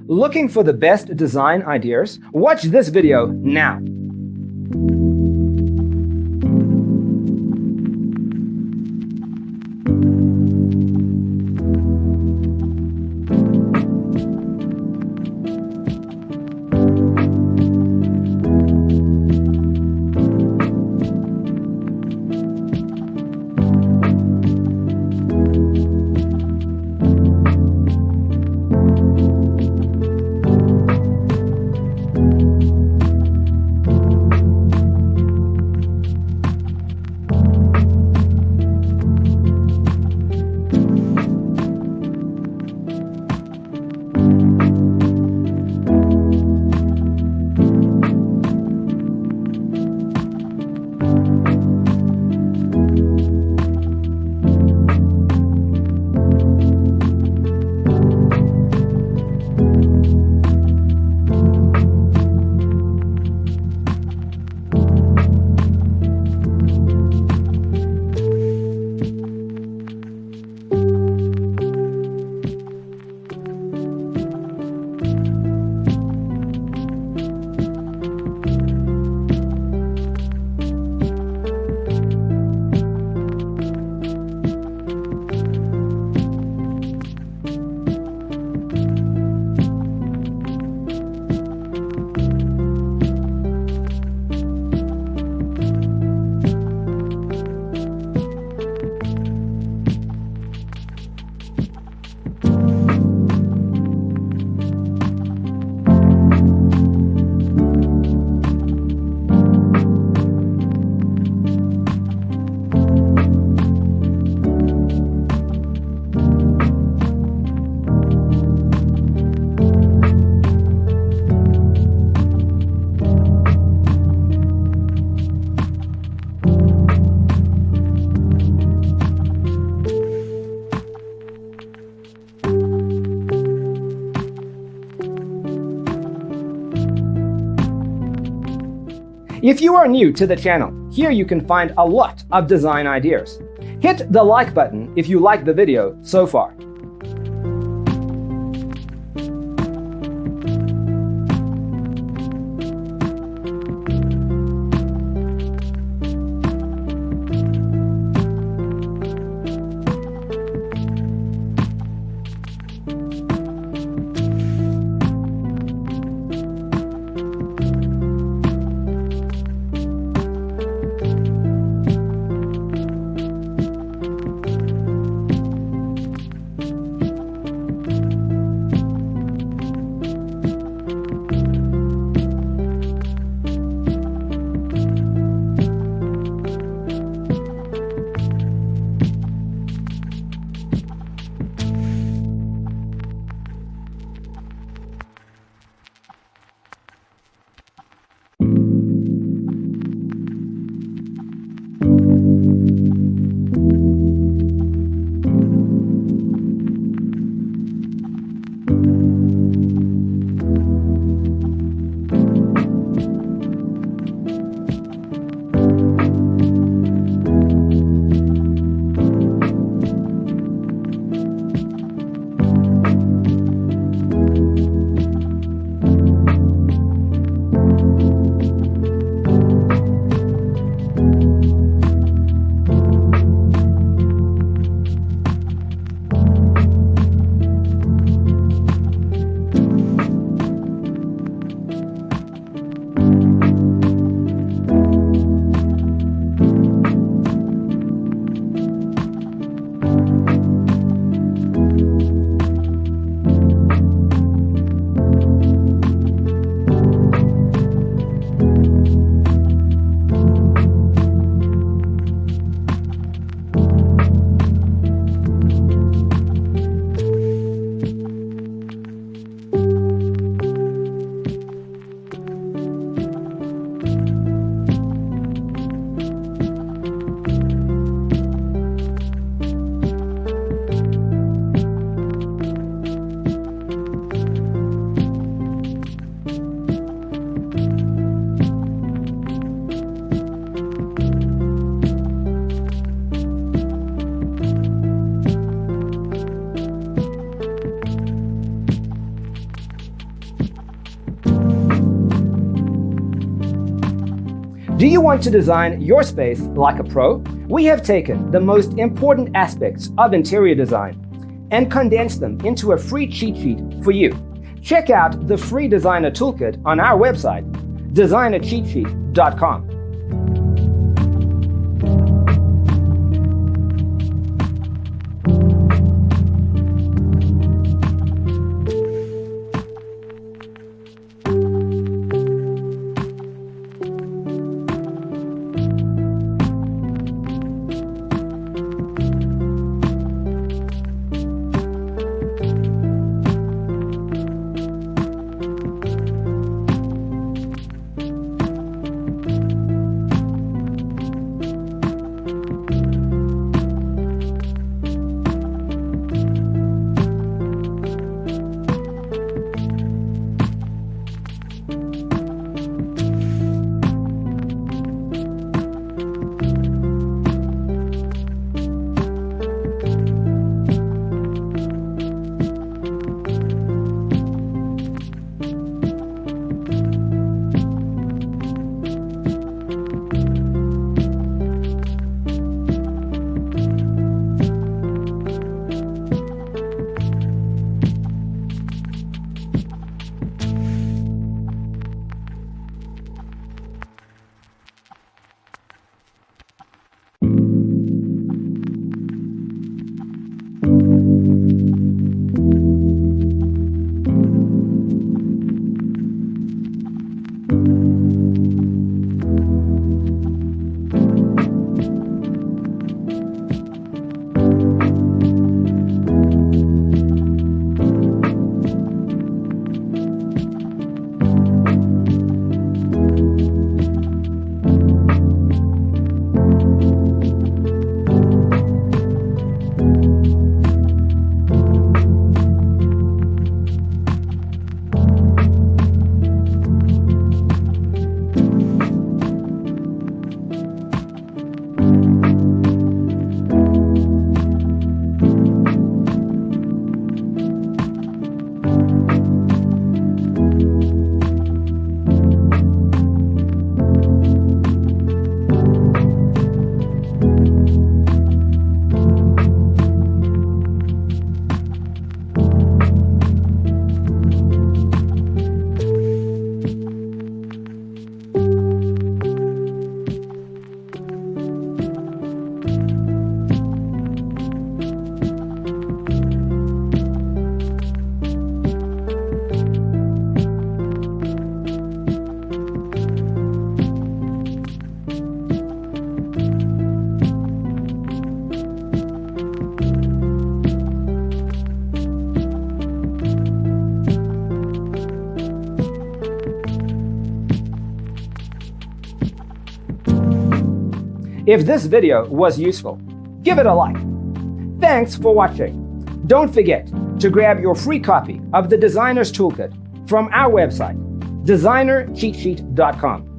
Looking for the best design ideas? Watch this video now. If you are new to the channel, here you can find a lot of design ideas. Hit the like button if you like the video so far. Do you want to design your space like a pro? We have taken the most important aspects of interior design and condensed them into a free cheat sheet for you. Check out the free designer toolkit on our website, designercheatsheet.com. If this video was useful, give it a like. Thanks for watching. Don't forget to grab your free copy of the Designer's Toolkit from our website, designercheatsheet.com.